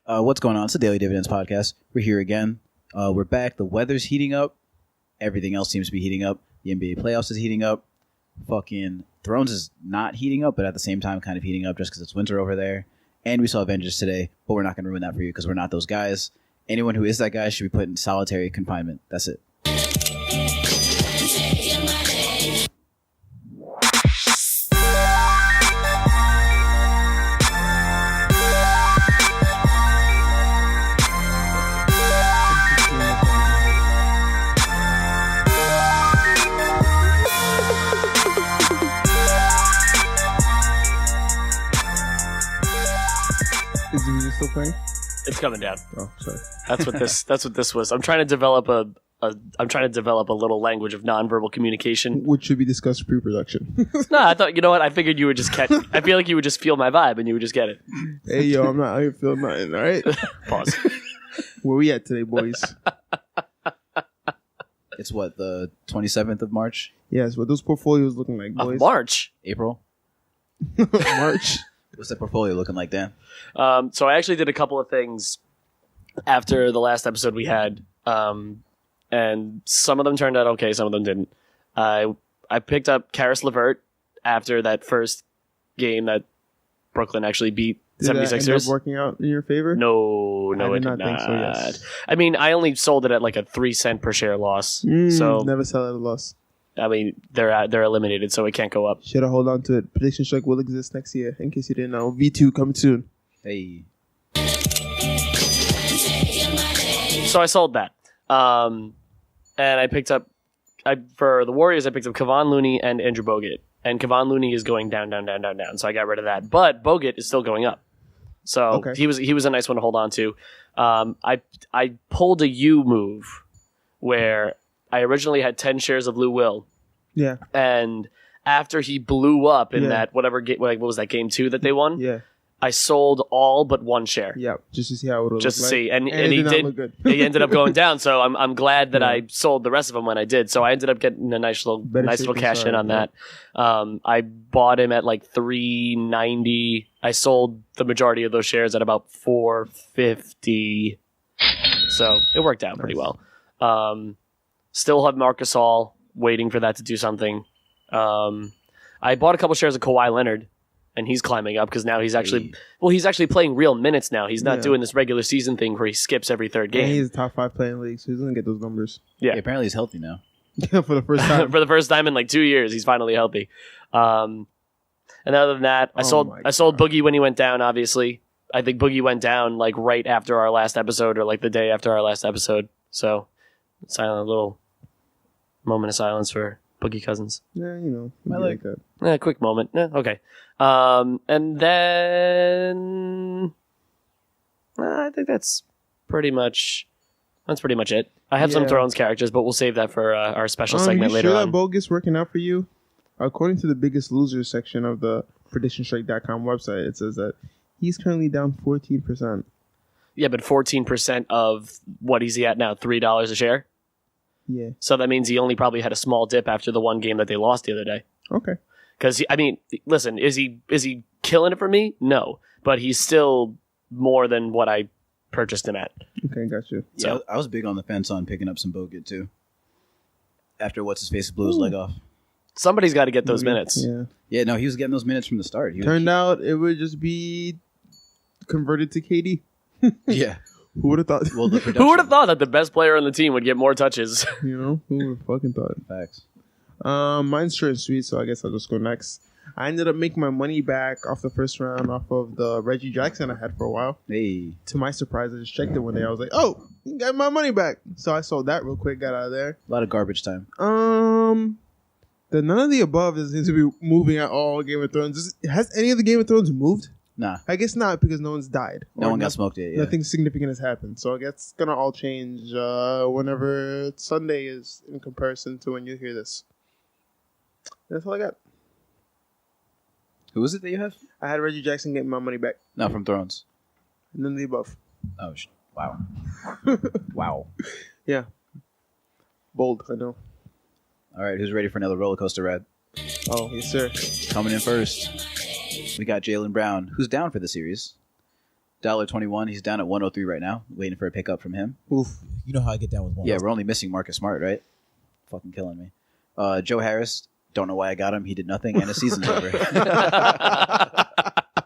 What's going on? It's the Daily Dividends podcast. We're here again. We're back. The weather's heating up. Everything else seems to be heating up. The NBA playoffs is heating up. Fucking Thrones is not heating up, but at the same time kind of heating up just because it's winter over there. And we saw Avengers today, but we're not going to ruin that for you because we're not those guys. Anyone who is that guy should be put in solitary confinement. That's it. Is the music still playing? It's coming down. Oh, sorry. That's what this was. I'm trying to develop a little language of nonverbal communication. Which should be discussed pre-production. No, I thought, you know what? I figured you would just catch. I feel like you would just feel my vibe and you would just get it. Hey, yo, I'm not out here feeling nothing, all right? Pause. Where we at today, boys? It's what, the 27th of March? Yes, what those portfolios looking like, boys? March. April? March. What's that portfolio looking like, Dan? So I actually did a couple of things after the last episode we had, and some of them turned out okay, some of them didn't. I picked up Karis LeVert after that first game that Brooklyn actually beat 76ers. Did that end up working out in your favor? No, I it did did not think so, yes. I mean, I only sold it at like a 3-cent per share loss. So never sell at a loss. I mean, they're eliminated, so it can't go up. Should have hold on to it. Prediction strike will exist next year, in case you didn't know. V2 coming soon. Hey. So I sold that. And I picked up, for the Warriors, I picked up Kevon Looney and Andrew Bogut. And Kevon Looney is going down. So I got rid of that. But Bogut is still going up. So Okay. he was a nice one to hold on to. I pulled a U move where I originally had 10 shares of Lou Will. Yeah. And after he blew up in Yeah. that whatever game, what was that, game 2 that they won? Yeah. I sold all but one share. Yeah. Just to see how it would Just to look see, like. and it he not did. look good. He ended up going down, so I'm glad that Yeah. I sold the rest of them when I did. So I ended up getting a nice little cash in on that. I bought him at like $3.90. I sold the majority of those shares at about $4.50. So it worked out pretty well. Still have Marc Gasol, waiting for that to do something. I bought a couple shares of Kawhi Leonard. And he's climbing up because now he's actually playing real minutes now. He's not doing this regular season thing where he skips every third game. And he's a top 5 player in the league, so he's going to get those numbers. Yeah. Apparently he's healthy now. For the first time. For the first time in like 2 years, he's finally healthy. And other than that, I sold Boogie when he went down, obviously. I think Boogie went down like right after our last episode or like the day after our last episode. So, little moment of silence for Boogie Cousins. Yeah, you know. I like that. Quick moment. Okay. And then I think that's pretty much it. I have some Yeah. Thrones characters, but we'll save that for our special segment later sure on. that bogus working out for you? According to the Biggest Losers section of the PredictionStrike.com website, it says that he's currently down 14%. Yeah, but 14% of what is he at now? $3 a share? Yeah. So that means he only probably had a small dip after the one game that they lost the other day. Okay. Because, listen, is he killing it for me? No. But he's still more than what I purchased him at. Okay, got you. Yeah, So- I was big on the fence on picking up some Bogut, too. After what's-his-face blew his leg off. Somebody's got to get those minutes. Yeah. Yeah, no, he was getting those minutes from the start. Turned out it would just be converted to KD. Yeah. Who would have thought? Well, the production. Who would have thought that the best player on the team would get more touches? You know, who would have fucking thought? Facts. Mine's short and sweet, so I guess I'll just go next. I ended up making my money back off the first round off of the Reggie Jackson I had for a while. Hey. To my surprise, I just checked it one day. I was like, "Oh, you got my money back!" So I sold that real quick, got out of there. A lot of garbage time. The none of the above is seems to be moving at all. Game of Thrones has any of the Game of Thrones moved? Nah. I guess not because no one's died. No Or one got smoked yet. Yeah. Nothing significant has happened. So I guess it's gonna all change whenever Sunday is in comparison to when you hear this. That's all I got. Who is it that you have? I had Reggie Jackson getting my money back. No, from Thrones. None of the above. Oh, wow. Wow. Yeah. Bold, I know. All right, who's ready for another roller coaster ride? Oh, yes, sir. Coming in first, we got Jaylen Brown, who's down for the series. $1.21. He's down at 103 right now, waiting for a pickup from him. Oof. You know how I get down with one. Yeah, we're only missing Marcus Smart, right? Fucking killing me. Joe Harris, don't know why I got him. He did nothing, and his season's over.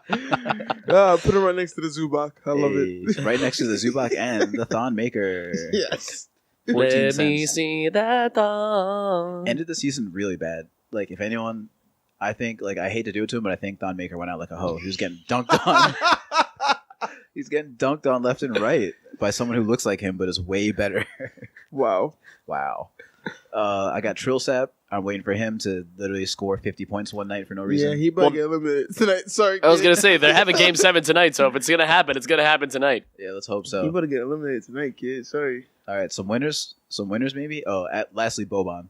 Put him right next to the Zubak. I love it. Right next to the Zubak and the Thon Maker. Yes. 14 Let me cents. see that thong. Ended the season really bad. Like, if anyone, I think, like, I hate to do it to him, but I think Thon Maker went out like a hoe. He was getting dunked on. He's getting dunked on left and right by someone who looks like him, but is way better. Wow. Wow. I got Trillsap. I'm waiting for him to literally score 50 points one night for no reason. Yeah, he might get eliminated tonight. Sorry. I was kid. going to say, they're having Game 7 tonight, so if it's going to happen, it's going to happen tonight. Yeah, let's hope You so. better get eliminated tonight, kid. Sorry. All right, some winners maybe. Oh, lastly, Boban.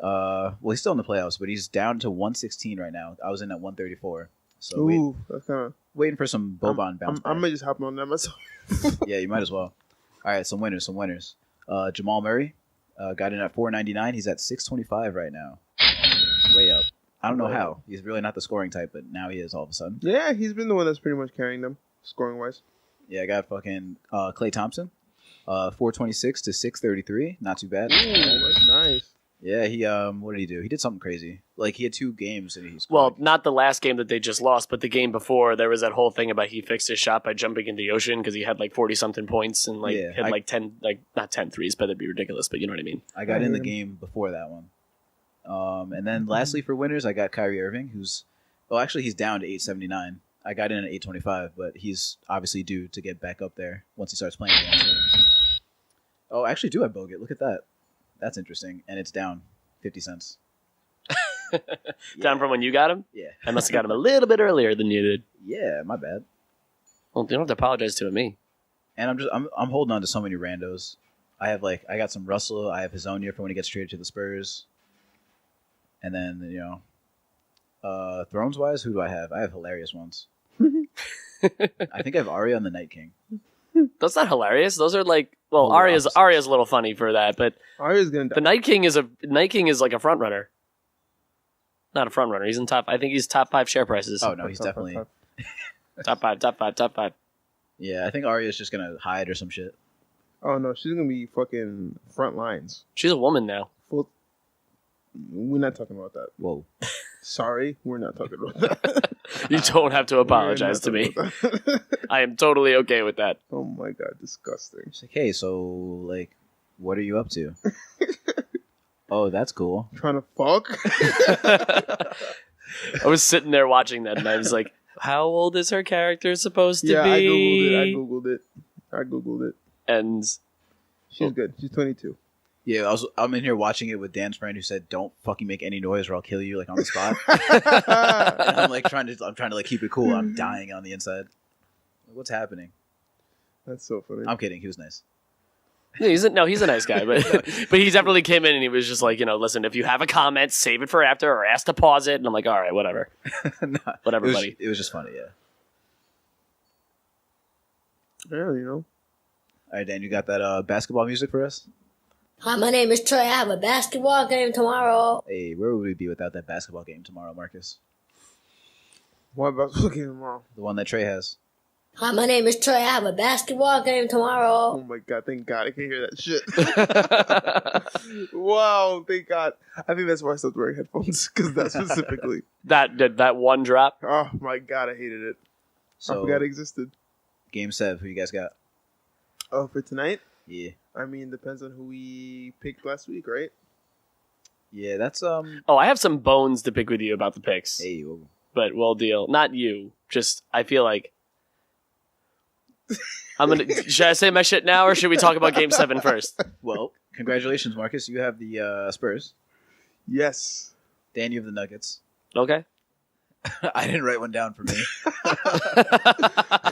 Well, he's still in the playoffs, but he's down to 116 right now. I was in at 134. So Ooh, that's kind of. waiting for some Boban bounce back. I'm gonna just hop on that myself. Yeah, you might as well. All right, some winners. Jamal Murray got in at 499. He's at 625 right now. Way up. I don't know how. He's really not the scoring type, but now he is all of a sudden. Yeah, he's been the one that's pretty much carrying them, scoring wise. Yeah, I got fucking Klay Thompson. 426 to 633. Not too bad. Ooh, that's nice. Yeah, he what did he do? He did something crazy. Like, he had 2 games and he scored. Well, not the last game that they just lost, but the game before, there was that whole thing about he fixed his shot by jumping in the ocean because he had like 40-something points and like Yeah, had like 10, like not 10 threes, but that'd be ridiculous, but you know what I mean. I got in the game before that one. And then lastly for winners, I got Kyrie Irving, who's actually he's down to 879. I got in at 825, but he's obviously due to get back up there once he starts playing again. So. Oh, I actually do have Bogut. Look at that. That's interesting. And it's down 50 cents. Down from when you got him? Yeah. I must have got him a little bit earlier than you did. Yeah, my bad. Well, you don't have to apologize to me. And I'm holding on to so many randos. I got some Russell. I have Hazonia for when he gets traded to the Spurs. And then, Thrones wise, who do I have? I have hilarious ones. I think I have Arya and the Night King. That's not hilarious. Those are like, well, Polar Arya's opposites. a little funny for that, but Arya's gonna die. the Night King is like a front runner. Not a front runner. He's in top. I think he's top 5 share prices. Oh no, he's definitely. Top five. Yeah, I think Arya's just gonna hide or some shit. Oh no, she's gonna be fucking front lines. She's a woman now. We're not talking about that. Whoa. Sorry, we're not talking about that. You don't have to apologize to me. I am totally okay with that. Oh my god, disgusting. It's like, hey, so like, what are you up to? Oh, that's cool. Trying to fuck? I was sitting there watching that, and I was like, "How old is her character supposed to Yeah, be?" I googled it. And She's good. She's 22. Yeah, I'm in here watching it with Dan's friend who said, "Don't fucking make any noise or I'll kill you," like on the spot. And I'm like trying to like keep it cool. I'm dying on the inside. What's happening? That's so funny. I'm kidding. He was nice. yeah, he's a nice guy, but he definitely came in and he was just like, listen, if you have a comment, save it for after or ask to pause it. And I'm like, all right, whatever, No, whatever, buddy. It was just funny, yeah. Yeah, All right, Dan, you got that basketball music for us? Hi, my name is Trey. I have a basketball game tomorrow. Hey, where would we be without that basketball game tomorrow, Marcus? What about looking tomorrow? The one that Trey has. Hi, my name is Trey. I have a basketball game Oh tomorrow. my god, thank god I can't hear that shit. Wow, thank god. I think that's why I stopped wearing headphones, because that specifically. that one drop. Oh my god, I hated it. I So, forgot it existed. Game 7, who you guys got? Oh, for tonight? Yeah. I mean, depends on who we picked last week, right? Yeah, that's, Oh, I have some bones to pick with you about the picks, hey, whoa. but we'll deal. Not you. Just I feel like Should I say my shit now, or should we talk about Game 7 first? Well, congratulations, Marcus. You have the Spurs. Yes. Dan, you have the Nuggets. Okay. I didn't write one down for me.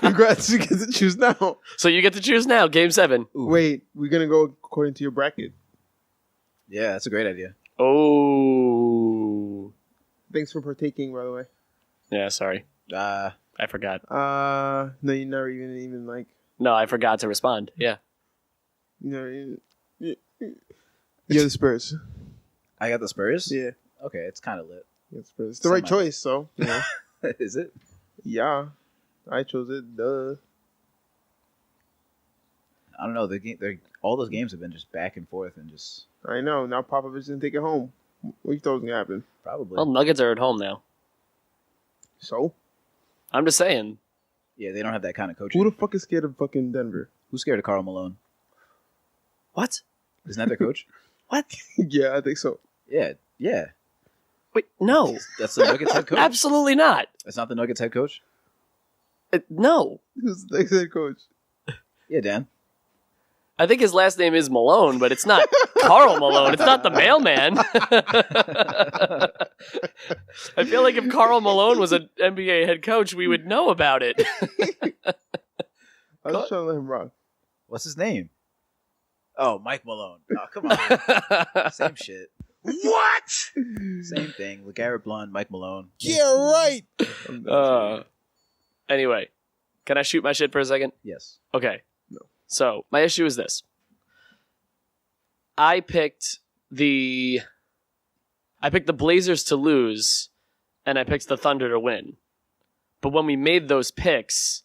Congrats, you get to choose now. So you get to choose now. Game 7. Ooh. Wait, we're going to go according to your bracket. Yeah, that's a great idea. Oh. Thanks for partaking, by the way. Yeah, sorry. Uh, I forgot. No, you never even like, No, I forgot to respond. Yeah. you know, you're the Spurs. I got the Spurs? Yeah, Okay, it's kind of lit. you're the Spurs. It's the right Semi. choice, so, you know. Is it? Yeah, I chose it, duh. I don't know. All those games have been just back and forth and just. I know. Now Popovich didn't take it home. What do you thought was gonna happen? Probably. Well, Nuggets are at home now. So I'm just saying. Yeah, they don't have that kind of coaching. who the fuck is scared of fucking Denver? Who's scared of Karl Malone? What? Isn't that their coach? What? Yeah, I think so. Yeah. Wait, no. That's the Nuggets head coach. Absolutely not. That's not the Nuggets head coach? No. Who's the next head coach? Yeah, Dan. I think his last name is Malone, but it's not Karl Malone. It's not the mailman. I feel like if Karl Malone was an NBA head coach, we would know about it. I was trying to let him rock. What's his name? Oh, Mike Malone. Oh, come on. Same shit. What? Same thing. LeGarrette Blount, Mike Malone. Yeah, right. Anyway, can I shoot my shit for a second? Yes. Okay. No. So, my issue is this. I picked the Blazers to lose, and I picked the Thunder to win. But when we made those picks,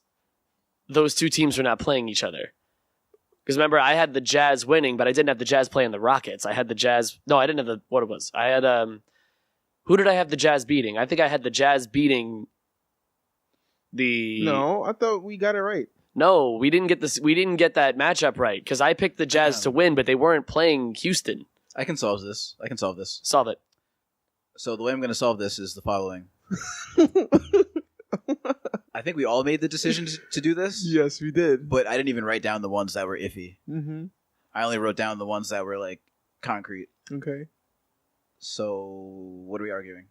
those two teams were not playing each other. Because remember, I had the Jazz winning, but I didn't have the Jazz playing the Rockets. I had the Jazz... No, I didn't have what it was. I had... Who did I have the Jazz beating? I think I had the Jazz beating the... No, I thought we got it right. No, we didn't get this. We didn't get that matchup right because I picked the Jazz to win, but they weren't playing Houston. I can solve this. Solve it. So the way I'm going to solve this is the following. I think we all made the decision to do this. Yes, we did. But I didn't even write down the ones that were iffy. Mm-hmm. I only wrote down the ones that were like concrete. Okay. So what are we arguing?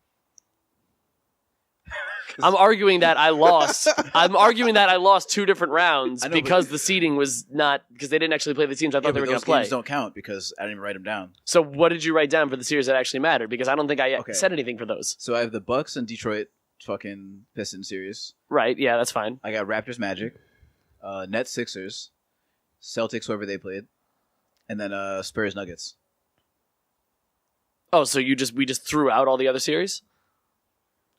I'm arguing that I lost. I'm arguing that I lost two different rounds because the seeding was not because they didn't actually play the teams I thought they were going to play. Those games don't count because I didn't even write them down. So what did you write down for the series that actually mattered? Because I don't think I said anything for those. So I have the Bucks and Detroit fucking Pistons series. Right? Yeah, that's fine. I got Raptors Magic, Nets Sixers, Celtics whoever they played, and then Spurs Nuggets. Oh, so we just threw out all the other series?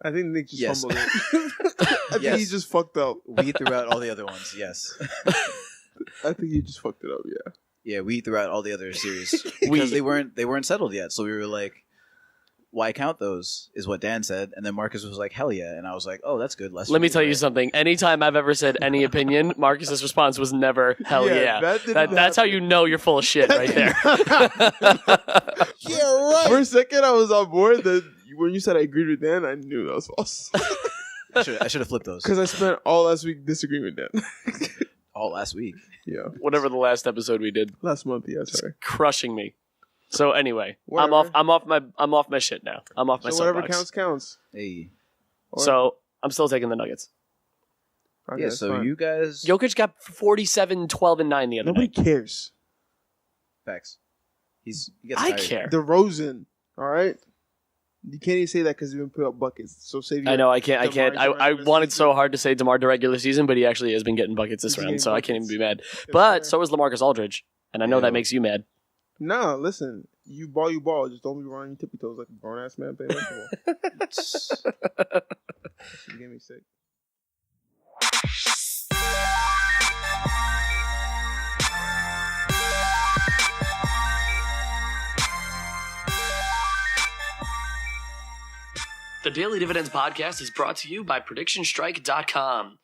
I think Nick just fumbled it. I think Yes. he just fucked up. We threw out all the other ones. Yes. I think he just fucked it up. Yeah. Yeah, we threw out all the other series because they weren't settled yet. So we were like, "Why count those?" Is what Dan said, and then Marcus was like, "Hell yeah!" And I was like, "Oh, that's good." Let me tell you something. Anytime I've ever said any opinion, Marcus's response was never "Hell yeah." That's how you know you're full of shit right there. Yeah, right. For a second, I was on board. When you said I agreed with Dan, I knew that was false. I should have flipped those. Because I spent all last week disagreeing with Dan. All last week. Yeah. Whatever the last episode we did, Last month, yeah, sorry. crushing me. So anyway, Whatever. I'm off my shit now. I'm off my So whatever soapbox. counts. Hey. So I'm still taking the Nuggets. Okay, Yeah. that's So fine. you guys. Jokic got 47, 12, and 9 the other Nobody night. cares. Facts. He gets I tired. care. DeRozan, all right? You can't even say that because he's been put up buckets. So save your I know I can't. DeMar I during wanted the so hard to say DeMar to regular season, but he actually has been getting buckets this He's round, getting so I can't even buckets. be mad. It's But fair. so is LaMarcus Aldridge, and I know Yeah. that makes you mad. No, listen. You ball. Just don't be running your tippy toes like a grown ass man playing basketball. You get me sick. The Daily Dividends podcast is brought to you by PredictionStrike.com.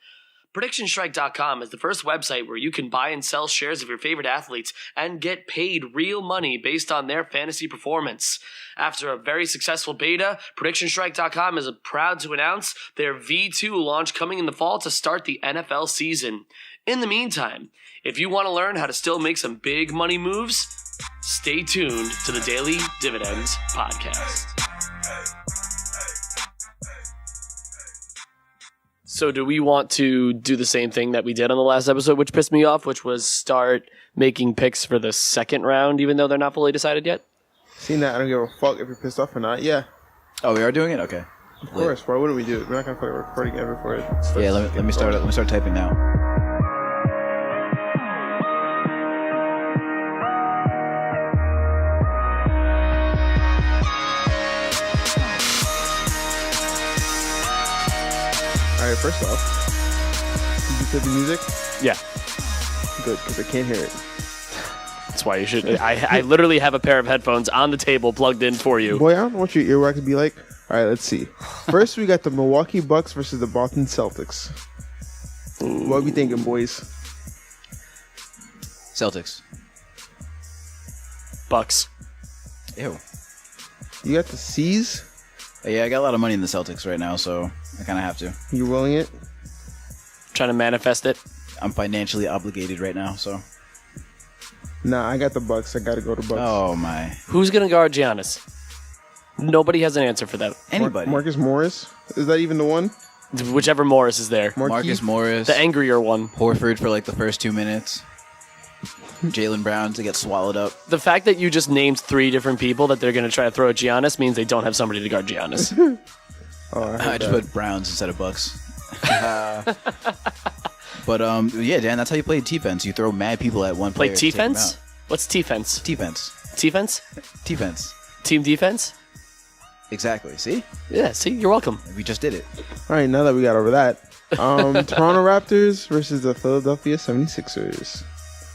PredictionStrike.com is the first website where you can buy and sell shares of your favorite athletes and get paid real money based on their fantasy performance. After a very successful beta, PredictionStrike.com is proud to announce their V2 launch coming in the fall to start the NFL season. In the meantime, if you want to learn how to still make some big money moves, stay tuned to the Daily Dividends podcast. So do we want to do the same thing that we did on the last episode, which pissed me off, which was start making picks for the second round, even though they're not fully decided yet? Seeing that, I don't give a fuck if you're pissed off or not. Yeah, Oh, we are doing it. Okay. of course. Why wouldn't we do it? We're not gonna put a recording ever for it. Yeah. Let me start typing now. All right. First off, did you play the music? Yeah. Good, because I can't hear it. That's why you should. I literally have a pair of headphones on the table plugged in for you. Boy, I don't know what your earwax would be like. All right, let's see. First, we got the Milwaukee Bucks versus the Boston Celtics. What are we thinking, boys? Celtics. Bucks. Ew. You got the C's. Yeah, I got a lot of money in the Celtics right now, so I kind of have to. You willing it? Trying to manifest it. I'm financially obligated right now, so. Nah, I got the Bucks. I got to go to Bucks. Oh, my. Who's going to guard Giannis? Nobody has an answer for that. Anybody. Marcus Morris? Is that even the one? Whichever Morris is there. Marcus Morris. The angrier one. Horford for like the first 2 minutes. Jaylen Brown to get swallowed up. The fact that you just named 3 different people that they're going to try to throw at Giannis means they don't have somebody to guard Giannis. I just put Browns instead of Bucks. But yeah, Dan, that's how you play defense. You throw mad people at one player. Play defense? What's defense? Defense. Defense? Defense. Team defense? Exactly. See? Yeah, see? You're welcome. We just did it. All right, now that we got over that. Toronto Raptors versus the Philadelphia 76ers.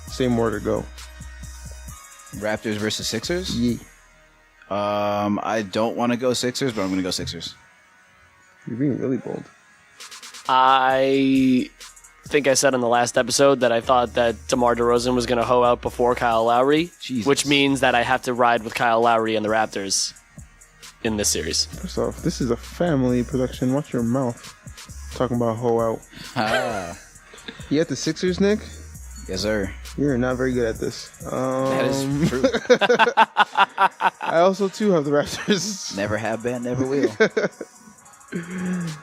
Same order, go. Raptors versus Sixers? Yeah. I don't want to go Sixers, but I'm going to go Sixers. You're being really bold. I think I said on the last episode that I thought that DeMar DeRozan was going to hoe out before Kyle Lowry, Jesus. which means that I have to ride with Kyle Lowry and the Raptors in this series. First off, this is a family production. Watch your mouth. Talking about hoe out. Ah. You got the Sixers, Nick? Yes, sir. You're not very good at this. That is true. I also, too, have the Raptors. Never have been, never will.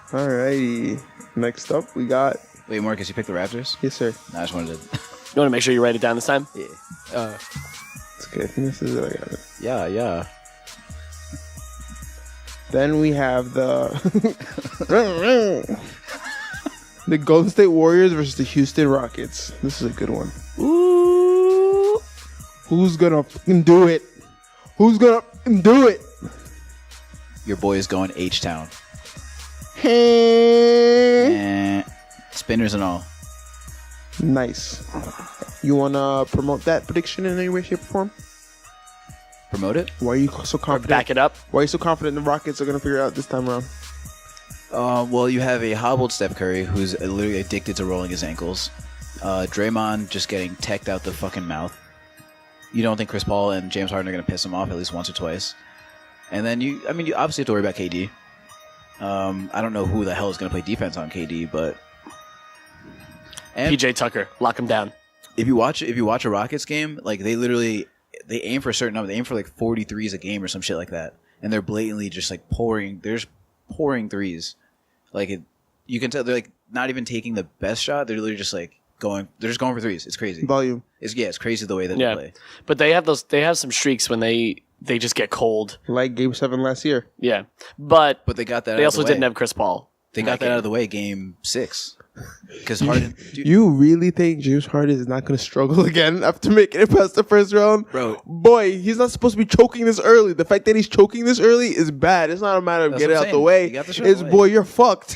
Alrighty. Next up, we got... Wait, Marcus, you picked the Raptors? Yes, sir. No, I just wanted to... You want to make sure you write it down this time? Yeah. It's okay. I think this is it. I got it. Yeah. Then we have the... the Golden State Warriors versus the Houston Rockets. This is a good one. Ooh. Who's gonna fucking do it? Who's gonna fucking do it? Your boy is going H-Town. Hey. Spinners and all. Nice. You wanna promote that prediction in any way, shape, or form? Promote it? Why are you so confident? Back it up. Why are you so confident the Rockets are gonna figure it out this time around? Well, you have a hobbled Steph Curry who's literally addicted to rolling his ankles. Draymond just getting teched out the fucking mouth. You don't think Chris Paul and James Harden are going to piss him off at least once or twice. And then you obviously have to worry about KD. I don't know who the hell is going to play defense on KD, but... And PJ Tucker, lock him down. if you watch a Rockets game, like they aim for a certain number. They aim for like 43s a game or some shit like that. And they're blatantly just like pouring threes. Like you can tell they're like not even taking the best shot. They're literally just like going for threes. It's crazy. Volume. It's crazy the way that they play. But they have some streaks when they just get cold. Like Game 7 last year. Yeah. But They got that. they out also of the way. didn't have Chris Paul. They got that out of the way. Game 6. Because Harden. Dude, You really think James Harden is not going to struggle again after making it past the first round? Bro. Boy, he's not supposed to be choking this early. The fact that he's choking this early is bad. It's not a matter of That's getting what out I'm the saying. way. You got the shot It's, away. boy, you're fucked.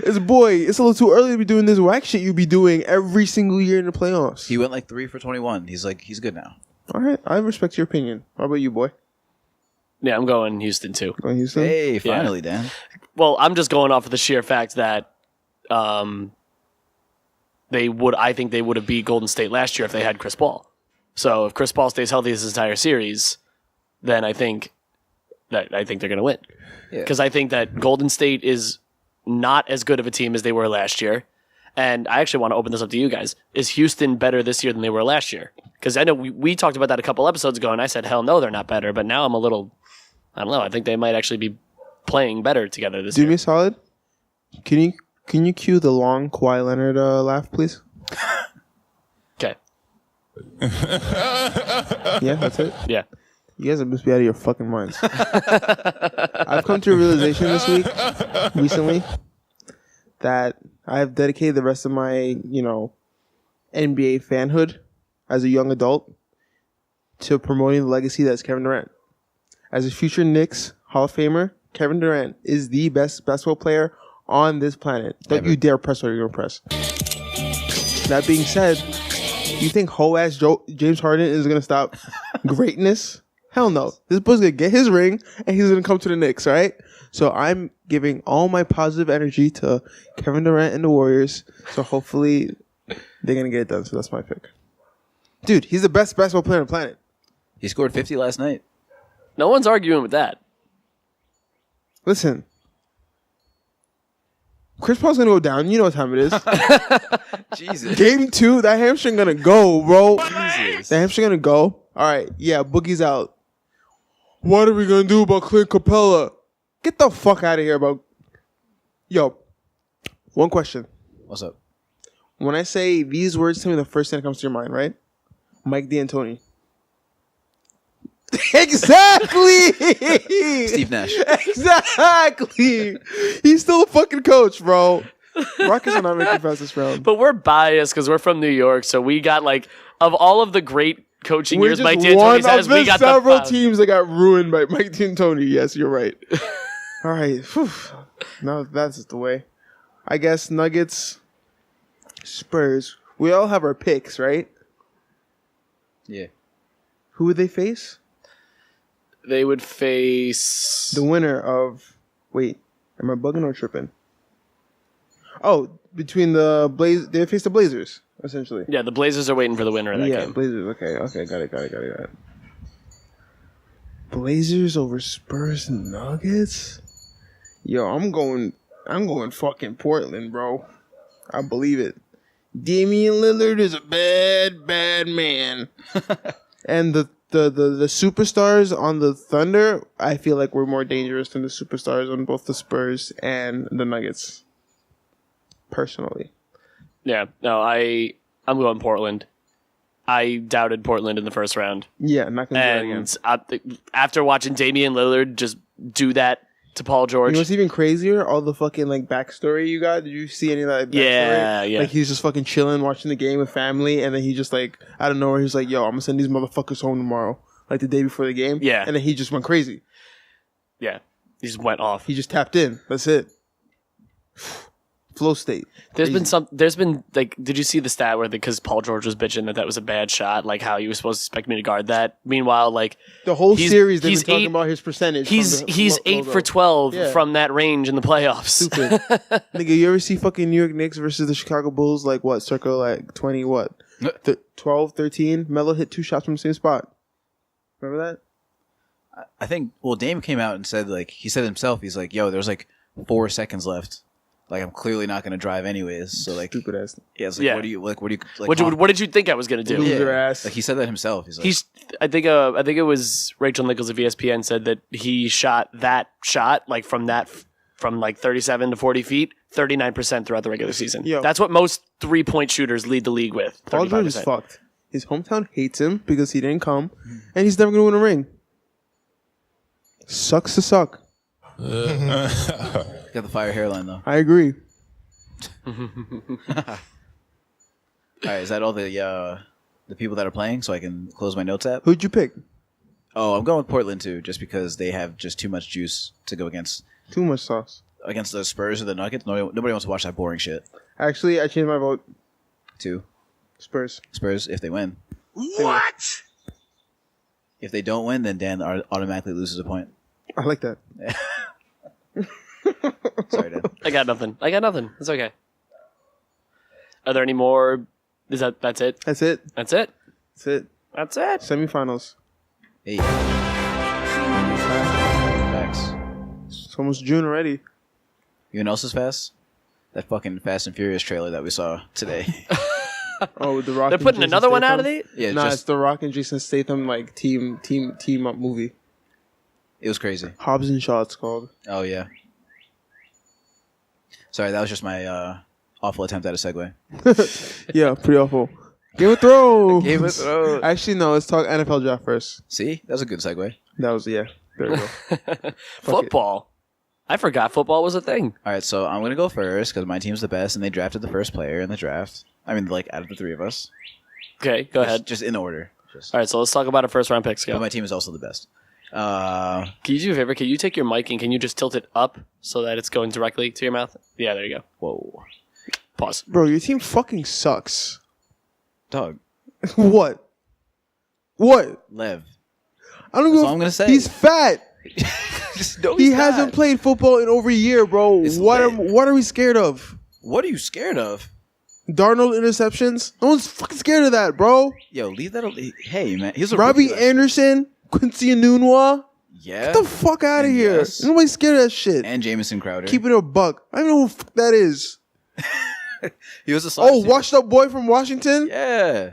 It's a little too early to be doing this whack shit you be doing every single year in the playoffs. he went like 3 for 21. He's good now. All right, I respect your opinion. How about you, boy? Yeah, I'm going Houston too. Going Houston? Hey, finally, Dan. Well, I'm just going off of the sheer fact that I think they would have beat Golden State last year if they had Chris Paul. So if Chris Paul stays healthy this entire series, then I think they're going to win. Because I think that Golden State is not as good of a team as they were last year. And I actually want to open this up to you guys. Is Houston better this year than they were last year? Because I know we talked about that a couple episodes ago, and I said, hell no, they're not better. But now I'm a little, I don't know, I think they might actually be playing better together this Do year. me a solid. Can you cue the long Kawhi Leonard laugh, please? Okay. Yeah, that's it. Yeah. You guys must be out of your fucking minds. I've come to a realization this week, recently, that I've dedicated the rest of my, NBA fanhood as a young adult to promoting the legacy that's Kevin Durant. As a future Knicks Hall of Famer, Kevin Durant is the best basketball player on this planet. Don't you dare press what you're going to press. That being said, You think whole ass James Harden is gonna stop greatness? Hell no. This boy's gonna get his ring and he's gonna come to the Knicks, all right? So I'm giving all my positive energy to Kevin Durant and the Warriors. So hopefully they're gonna get it done. So that's my pick. Dude, he's the best basketball player on the planet. He scored 50 last night. No one's arguing with that. Listen. Chris Paul's gonna go down. You know what time it is. Jesus. Game 2, that hamstring gonna go, bro. Jesus. That hamstring gonna go. All right, yeah, Boogie's out. What are we gonna do about Clint Capella? Get the fuck out of here, bro. Yo, one question. What's up? When I say these words, tell me the first thing that comes to your mind, right? Mike D'Antoni. Exactly. Steve Nash. Exactly. He's still a fucking coach, bro. Rockets are not making fastest round. But we're biased because we're from New York, so we got like of all of the great coaching We're years just Mike one D'Antoni has, of we the got several the teams that got ruined by Mike D'Antoni. Yes, you're right. All right. Whew. No, that's the way. I guess Nuggets, Spurs. We all have our picks, right? Yeah. Who would they face? They would face The winner of... Wait, am I bugging or tripping? Oh, between the they face the Blazers, essentially. Yeah, the Blazers are waiting for the winner of that game. Blazers. Okay, got it. Blazers over Spurs and Nuggets? Yo, I'm going fucking Portland, bro. I believe it. Damian Lillard is a bad man. And the superstars on the Thunder, I feel like we're more dangerous than the superstars on both the Spurs and the Nuggets. Personally. Yeah, no, I'm going Portland. I doubted Portland in the first round. Yeah, not going to do that again. And after watching Damian Lillard just do that to Paul George. You know what's even crazier? All the fucking like backstory you got. Did you see any of that backstory? Yeah. Like he's just fucking chilling, watching the game with family, and then he just like out of nowhere, he's like, "Yo, I'm gonna send these motherfuckers home tomorrow." Like the day before the game. Yeah. And then he just went crazy. Yeah, he just went off. He just tapped in. That's it. Flow state. There's been like, did you see the stat where because Paul George was bitching that was a bad shot, like how he was supposed to expect me to guard that. Meanwhile, like the whole series they've been talking eight, about his percentage. He's 8 for 12 from that range in the playoffs. Stupid. Nigga, you ever see fucking New York Knicks versus the Chicago Bulls? Like what? Circa like 20 what? 12, 13. Melo hit 2 shots from the same spot. Remember that? I think, well, Dame came out and said, like, he said himself, he's like, yo, there's like 4 seconds left. Like, I'm clearly not going to drive anyways. So, like, stupid ass. Yeah, it's like, Yeah. what What did you think I was going to do? Loser ass. Like, he said that himself. He's like, I think it was Rachel Nichols of ESPN said that he shot that shot like from like 37 to 40 feet, 39% throughout the regular season. Yo. That's what most 3-point shooters lead the league with. Paul George is 35%. fucked. His hometown hates him because he didn't come, and he's never going to win a ring. Sucks to suck. got the fire hairline, though. I agree. All right, is that all the people that are playing so I can close my notes app? Who'd you pick? Oh, I'm going with Portland, too, just because they have just too much juice to go against Too much sauce. the Spurs or the Nuggets. Nobody wants to watch that boring shit. Actually, I changed my vote. Too. Spurs. Spurs, if they win. What? If they don't win, then Dan automatically loses a point. I like that. Sorry, Dan. I got nothing. It's okay. Are there any more? That's it? That's it. That's it? That's it. That's it? Semifinals. Hey. Facts. It's almost June already. You know else is fast? That fucking Fast and Furious trailer that we saw today. Oh, with the Rock. They're and putting Jason another one Statham. out of it? Yeah, Nah, it's the Rock and Jason Statham like team up movie. it was crazy. Hobbs and Shaw, it's called. Oh, yeah. Sorry, that was just my awful attempt at a segue. Yeah, pretty awful. Game of Thrones. Game of Thrones. Actually, no. Let's talk NFL draft first. See? That was a good segue. That was There we go. Football. I forgot football was a thing. All right, so I'm going to go first because my team's the best, and they drafted the first player in the draft. I mean, like, out of the 3 of us. Okay, go ahead. Just in order. All right, so let's talk about our first round picks. But Go. my team is also the best. Can you do a favor? Can you take your mic and can you just tilt it up so that it's going directly to your mouth? Yeah, there you go. Whoa. Pause. Bro, your team fucking sucks. Dog. What? Lev. I don't That's know. all I'm gonna say. He's fat. No, He he's hasn't not. played football in over a year, bro. It's What lit. are we scared of? What are you scared of? Darnold interceptions? No one's fucking scared of that, bro. Yo, leave that. Hey, man, he's a Robbie rookie. Anderson, Quincy Enunwa. Yeah. Get the fuck out of And here. yes. Nobody's scared of that shit. And Jamison Crowder. Keep it a buck. I don't know who the fuck that is. He was a slot receiver. Washed up boy from Washington? Yeah.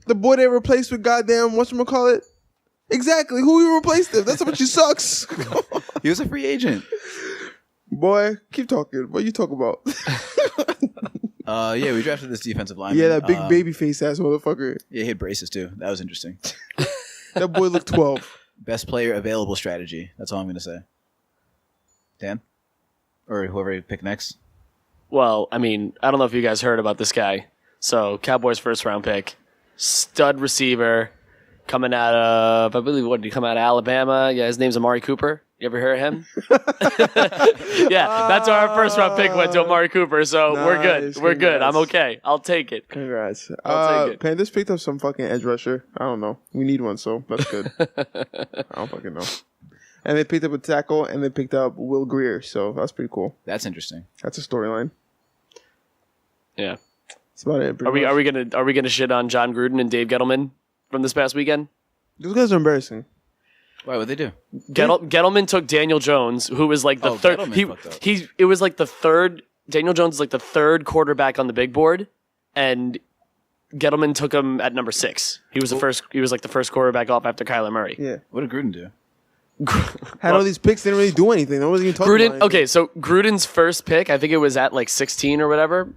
The boy they replaced with goddamn, whatchamacallit? Exactly. Who you replaced him? That's how much he sucks. He was a free agent. Boy, keep talking. What you talk about? Yeah, we drafted this defensive lineman. Yeah, that big baby face ass motherfucker. Yeah, he had braces too. That was interesting. That boy looked 12. Best player available strategy. That's all I'm gonna say. Dan, or whoever you pick next. Well, I mean, I don't know if you guys heard about this guy. So, Cowboys first round pick, stud receiver, coming out of, I believe, what did he come out of Alabama? Yeah, his name's Amari Cooper. You ever hear of him? Yeah, that's where our first round pick went to Amari Cooper. So we're good. Nice, We're good. I'm congrats. okay. I'll take it. Congrats. I'll take it. Panthers picked up some fucking edge rusher. I don't know. We need one, so that's good. I don't fucking know. And they picked up a tackle, and they picked up Will Greer, so that's pretty cool. That's interesting. That's a storyline. Yeah. That's about it. Are we gonna shit on John Gruden and Dave Gettleman from this past weekend? Those guys are embarrassing. Why would they do? Gettleman took Daniel Jones, who was like the third. Gettleman fucked up. It was like the third. Daniel Jones is like the third quarterback on the big board, and Gettleman took him at number 6. He was the first. He was like the first quarterback off after Kyler Murray. Yeah. What did Gruden do? Had all these picks, didn't really do anything. No one was even talking about Gruden. anything. Okay, so Gruden's first pick, I think it was at like 16 or whatever.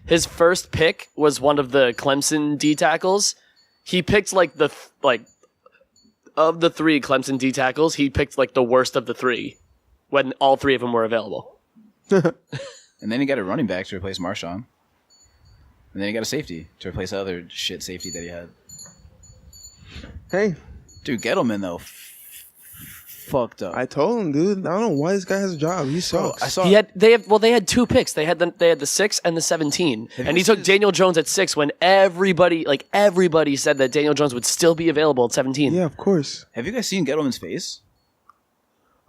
His first pick was one of the Clemson D tackles. He picked like of the 3 Clemson D tackles, he picked like the worst of the 3 when all 3 of them were available. And then he got a running back to replace Marshawn. And then he got a safety to replace the other shit safety that he had. Hey, Dude, Gettleman though, fucked up. I told him, dude. I don't know why this guy has a job. He sucks. I saw. They had 2 picks. They had the 6 and the 17, and he took Daniel Jones at 6 when everybody said that Daniel Jones would still be available at 17. Yeah, of course. Have you guys seen Gettleman's face?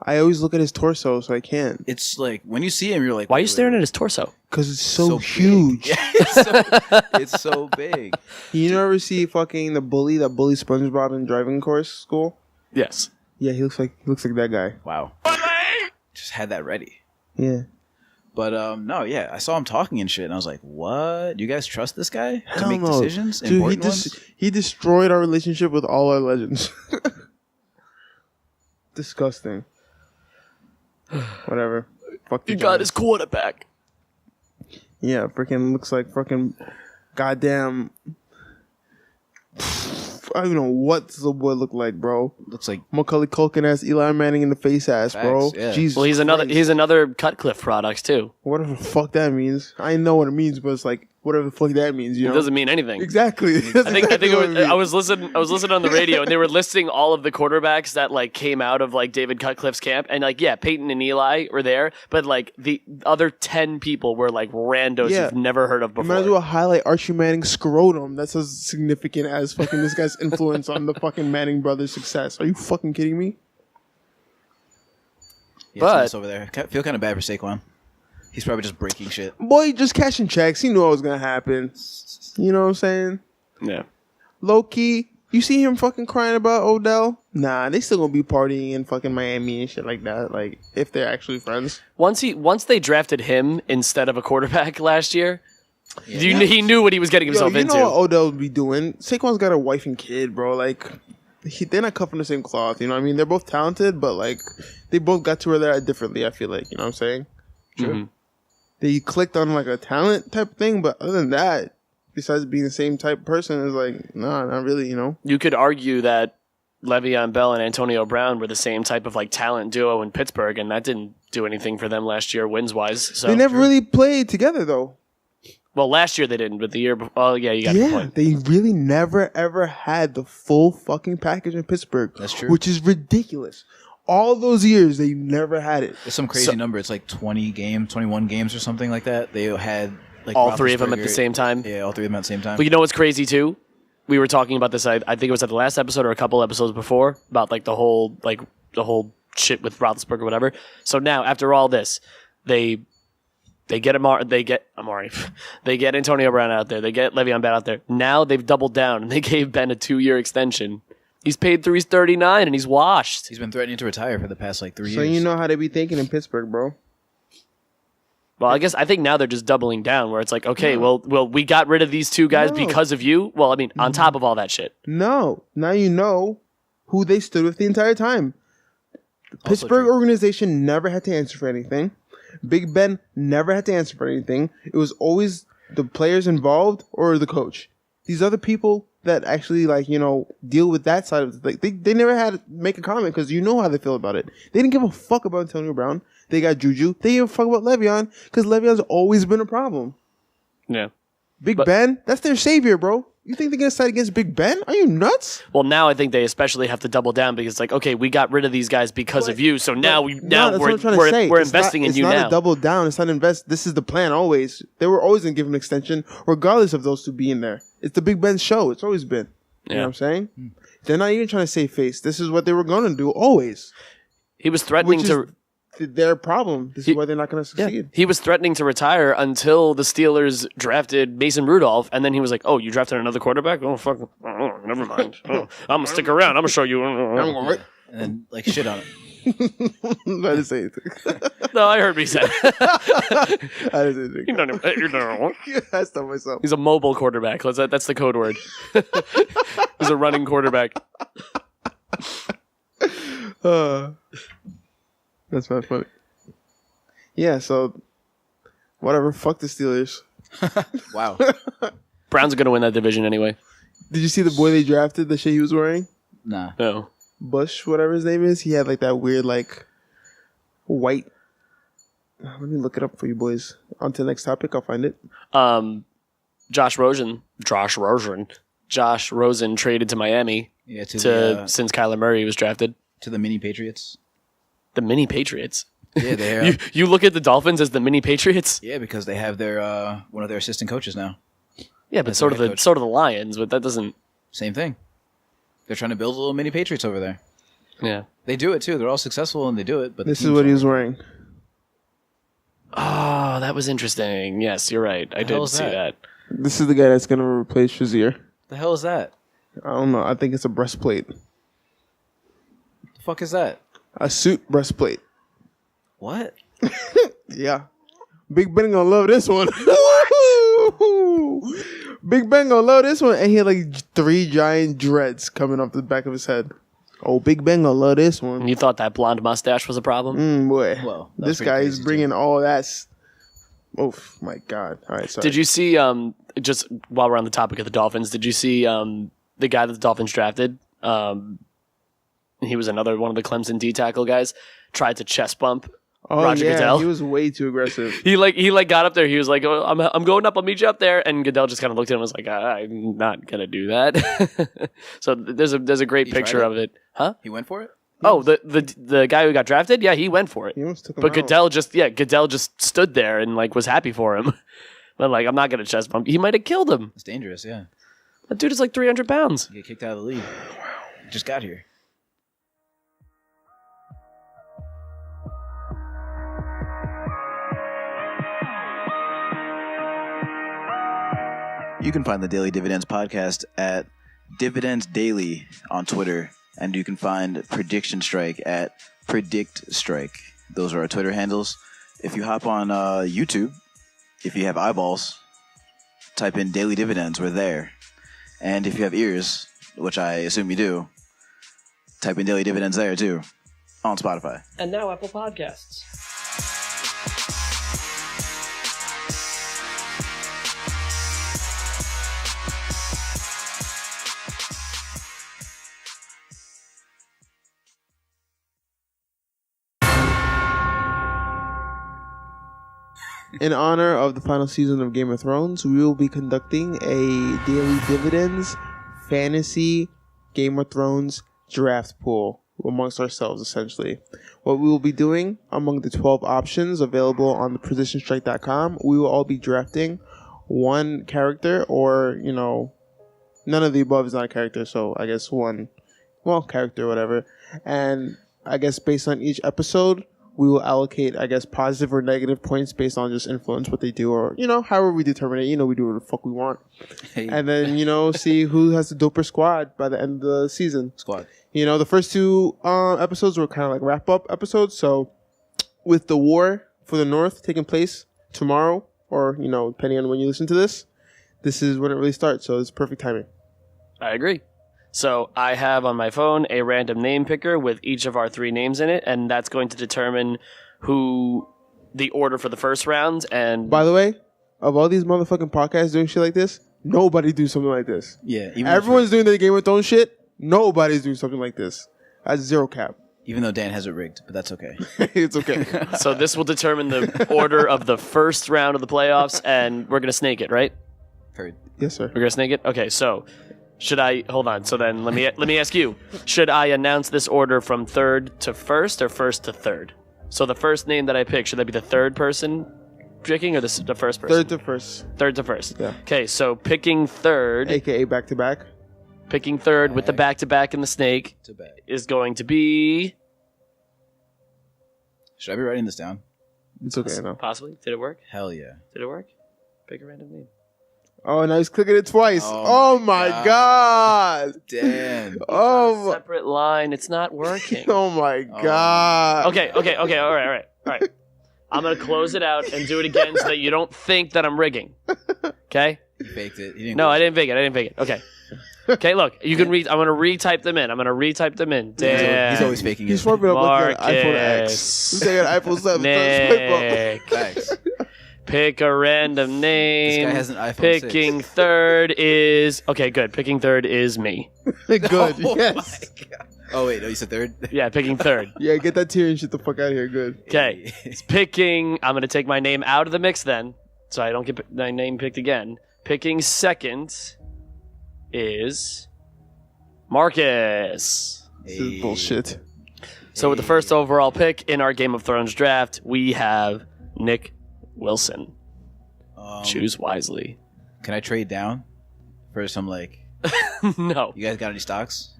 I always look at his torso, so I can't. It's like when you see him, you're like, Why are you staring at his torso? Because it's so, big. huge. Yeah, it's so big. You never see fucking the bully that bullies SpongeBob in driving course school? Yes. Yeah, he looks like that guy. Wow. Just had that ready. Yeah. But no, yeah, I saw him talking and shit, and I was like, "What? You guys trust this guy to Hell make no. decisions? Dude, Important ones?" he destroyed our relationship with all our legends. Disgusting. Whatever. Fuck the You got Giants. his quarterback. Yeah, freaking looks like fucking goddamn. I don't even know what the boy look like, bro. Looks like Macaulay Culkin ass, Eli Manning in the face ass, bro. Facts, yeah. Jesus. Well, he's Christ. another Cutcliffe product too. Whatever the fuck that means. I know what it means, but it's like whatever the fuck that means. You It know, doesn't mean anything. exactly. I think it was, I was listening on the radio and they were listing all of the quarterbacks that like came out of like David Cutcliffe's camp, and like, yeah, Peyton and Eli were there, but like the other 10 people were like randos Yeah. you've never heard of You before. might as well highlight Archie Manning's scrotum. That's as significant as fucking this guy's influence on the fucking Manning brothers' success. Are you fucking kidding me? yeah, But- it's nice over there. I feel kind of bad for Saquon. He's probably just breaking shit. Boy, just cashing checks. He knew what was gonna happen. You know what I'm saying? Yeah. Low key, you see him fucking crying about Odell? Nah, they still gonna be partying in fucking Miami and shit like that. Like, if they're actually friends. Once they drafted him instead of a quarterback last year, he knew what he was getting Yo, himself you into. know what Odell would be doing? Saquon's got a wife and kid, bro. Like, they're not cut from the same cloth. You know what I mean? They're both talented, but like, they both got to where they're at differently. I feel like, you know what I'm saying? Mhm. They clicked on like a talent type thing, but other than that, besides being the same type of person, is like, nah, not really. You know? You could argue that Le'Veon Bell and Antonio Brown were the same type of like talent duo in Pittsburgh, and that didn't do anything for them last year wins wise. So They never really played together though. well, last year they didn't, but the year before, oh yeah, you got the point. They really never ever had the full fucking package in Pittsburgh. That's true. Which is ridiculous. All those years, they never had it. It's some crazy number. It's like 21 games or something like that. They had Like all three of them at the Roethlisberger- same time. Yeah, all three of them at the same time. But you know what's crazy too? We were talking about this. I think it was at the last episode or a couple episodes before about like the whole shit with Roethlisberger or whatever. So now after all this, they get Amari, they get Antonio Brown out there, they get Le'Veon Bell out there. Now they've doubled down and they gave Ben a 2-year extension. He's paid through he's 39 and he's washed. He's been threatening to retire for the past like 3 years. So you know how they be thinking in Pittsburgh, bro. Well, I think now they're just doubling down where it's like, okay, well, we got rid of these two guys because of you. Well, I mean, on top of all that shit. No. Now you know who they stood with the entire time. The Pittsburgh organization never had to answer for anything. Big Ben never had to answer for anything. It was always the players involved or the coach. These other people that actually, like, you know, deal with that side of it, they never had to make a comment because you know how they feel about it. They didn't give a fuck about Antonio Brown. They got Juju. They didn't give a fuck about Le'Veon because Le'Veon's always been a problem. Yeah. Big Ben, that's their savior, bro. You think they're going to side against Big Ben? Are you nuts? Well, now I think they especially have to double down because it's like, okay, we got rid of these guys because of you. So now we're investing in you now. It's not a double down. It's not invest. This is the plan always. They were always going to give him an extension regardless of those two being there. It's the Big Ben show. It's always been. You know what I'm saying? They're not even trying to save face. This is what they were going to do always. He was threatening to... their problem. This is why they're not going to succeed. Yeah. He was threatening to retire until the Steelers drafted Mason Rudolph, and then he was like, "Oh, you drafted another quarterback? Oh, fuck! Oh, never mind. Oh, I'm gonna stick around. I'm gonna show you." And then like shit on him. I didn't say anything. No, I heard what he said. I didn't say anything. You know. I stopped myself. He's a mobile quarterback. That's the code word. He's a running quarterback. That's not funny. Yeah, so whatever. Fuck the Steelers. Wow. Browns are gonna win that division anyway. Did you see the boy they drafted? The shit he was wearing? Nah. No. Bush, whatever his name is. He had like that weird like white. Let me look it up for you boys. On to the next topic. I'll find it. Josh Rosen traded to Miami. Yeah, since Kyler Murray was drafted. To the mini Patriots. The mini Patriots. Yeah, they are. You look at the Dolphins as the mini Patriots. Yeah, because they have their one of their assistant coaches now. Yeah, but sort of the Lions, but that doesn't. Same thing. They're trying to build a little mini Patriots over there. Yeah, they do it too. They're all successful and they do it. But this is what he was wearing. Oh, that was interesting. Yes, you're right. I did see that. This is the guy that's going to replace Shazier. The hell is that? I don't know. I think it's a breastplate. The fuck is that? A suit breastplate. What? Yeah. Big Ben gonna love this one. Big Ben gonna love this one. And he had like 3 giant dreads coming off the back of his head. Oh, Big Ben gonna love this one. You thought that blonde mustache was a problem? Boy. Well, this guy is bringing all that. Oh, my God. All right, sorry. Did you see, just while we're on the topic of the Dolphins, did you see the guy that the Dolphins drafted? He was another one of the Clemson D-tackle guys. Tried to chest bump Roger Goodell. He was way too aggressive. He got up there. He was like, "Oh, I'm going up. I'll meet you up there." And Goodell just kind of looked at him and was like, "I'm not gonna do that." So there's a great picture of it. Huh? He went for it? Oh, the guy who got drafted? Yeah, he went for it. He almost took him but out. Goodell just stood there and like was happy for him. But like, I'm not gonna chest bump. He might have killed him. It's dangerous, yeah. That dude is like 300 pounds. You get kicked out of the league. He just got here. You can find the Daily Dividends podcast at Dividends Daily on Twitter, and you can find Prediction Strike at Predict Strike. Those are our Twitter handles. If you hop on YouTube, if you have eyeballs, type in Daily Dividends. We're there. And if you have ears, which I assume you do, type in Daily Dividends there too, on Spotify. And now Apple Podcasts. In honor of the final season of Game of Thrones, we will be conducting a Daily Dividends fantasy Game of Thrones draft pool amongst ourselves, essentially. What we will be doing, among the 12 options available on the positionstrike.com, we will all be drafting one character, or none of the above is not a character. So I guess one, character, or whatever. And I guess based on each episode, we will allocate, I guess, positive or negative points based on just influence, what they do, or, however we determine it. We do what the fuck we want. Hey. And then, see who has the doper squad by the end of the season. Squad. The first two episodes were kind of like wrap-up episodes. So with the war for the North taking place tomorrow, or, depending on when you listen to this is when it really starts. So it's perfect timing. I agree. So I have on my phone a random name picker with each of our 3 names in it, and that's going to determine who the order for the first round. And by the way, of all these motherfucking podcasts doing shit like this, nobody do something like this. Yeah, everyone's doing the Game of Thrones shit. Nobody's doing something like this. That's zero cap. Even though Dan has it rigged, but that's okay. It's okay. So this will determine the order of the first round of the playoffs, and we're gonna snake it, right? Heard. Yes, sir. We're gonna snake it. Okay, so. Should I hold on? So then, let me ask you: should I announce this order from third to first, or first to third? So the first name that I pick, should that be the third person picking, or the first person? Third to first. Third to first. Yeah. Okay, so picking third, aka back to back. Picking third with the back to back and the snake is going to be. Should I be writing this down? It's okay now. Possibly. Did it work? Hell yeah. Did it work? Pick a random name. Oh, now he's clicking it twice. Oh my god. Damn. Oh, separate line. It's not working. Oh my god. Okay. All right. I'm gonna close it out and do it again so that you don't think that I'm rigging. Okay? You faked it. I didn't fake it. Okay. Okay, look. You can read. I'm gonna retype them in. Damn. He's always faking it. He's swiping up like an iPhone X. He's taking an iPhone 7. Nick. Thanks. Pick a random name. This guy has an iPhone Picking 6. third is... Okay, good. Picking third is me. Good, Oh yes. my God. Oh, wait. No, you said third? Yeah, picking third. Yeah, get that tear and shit the fuck out of here. Good. Okay. Picking... I'm going to take my name out of the mix then, so I don't get my name picked again. Picking second is... Marcus. This is bullshit. So with the first overall pick in our Game of Thrones draft, we have Nick Wilson. Choose wisely. Can I trade down for some, No. You guys got any stocks?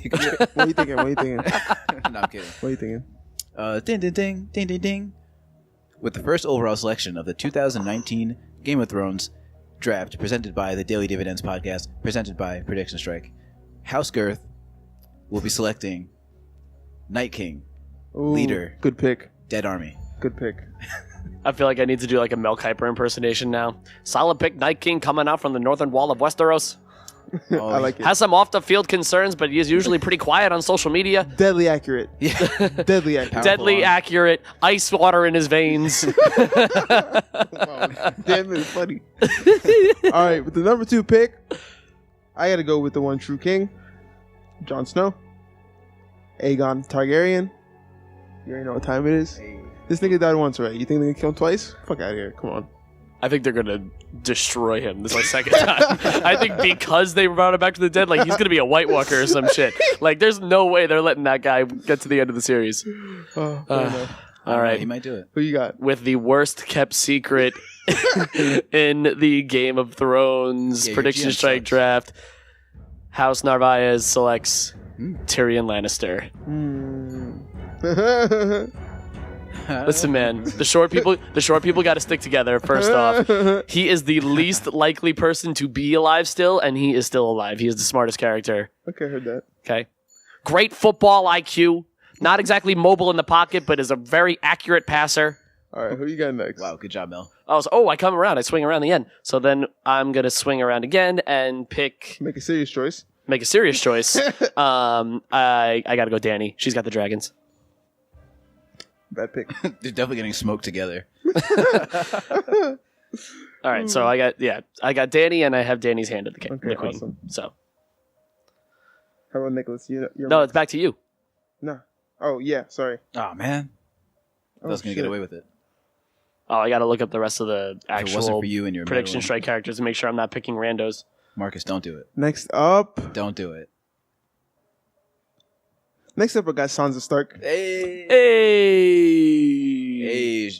What are you thinking? No, I'm kidding. What are you thinking? Ding. With the first overall selection of the 2019 Game of Thrones draft presented by the Daily Dividends podcast, presented by Prediction Strike, House Girth will be selecting Night King, Ooh, leader, good pick. Dead Army. Good pick. I feel like I need to do like a Mel Kiper impersonation now. Solid pick, Night King coming out from the northern wall of Westeros. Oh, I like it. Has some off-the-field concerns, but he is usually pretty quiet on social media. Deadly accurate. Yeah. Deadly accurate. Powerful Deadly arm. accurate, ice water in his veins. Damn, it's funny. All right, with the number 2 pick, I got to go with the one true king, Jon Snow, Aegon Targaryen. You already know what time it is. This nigga died once, right? You think they can kill him twice? Fuck out of here. Come on. I think they're gonna destroy him. This is my second time. I think because they brought him back to the dead, like he's gonna be a White Walker or some shit. Like there's no way they're letting that guy get to the end of the series. Oh, fair enough. All right. He might do it. Who you got? With the worst kept secret in the Game of Thrones Yeah, your prediction GM strike sucks. draft, House Narvaez selects Tyrion Lannister. Listen, man, the short people got to stick together. First off, he is the least likely person to be alive still, and he is still alive. He is the smartest character. Okay, heard that. Okay, great football IQ. Not exactly mobile in the pocket, but is a very accurate passer. All right, who you got next? Wow, good job, Mel. I come around. I swing around the end. So then I'm gonna swing around again and Make a serious choice. make a serious choice. I gotta go Dany. She's got the dragons. Bad pick. They're definitely getting smoked together. All right, so I got Dany, and I have Dany's hand at the king, Okay, the queen. awesome. So How about Nicholas? You're no, it's back to you. No. Oh, yeah, sorry. Oh, man. I was going to get away with it. Oh, I got to look up the rest of the If it wasn't actual for you and your prediction medal, strike characters to make sure I'm not picking randos. Marcus, don't do it. Next up, Don't do it. I got Sansa Stark. Hey. Hey, Hey.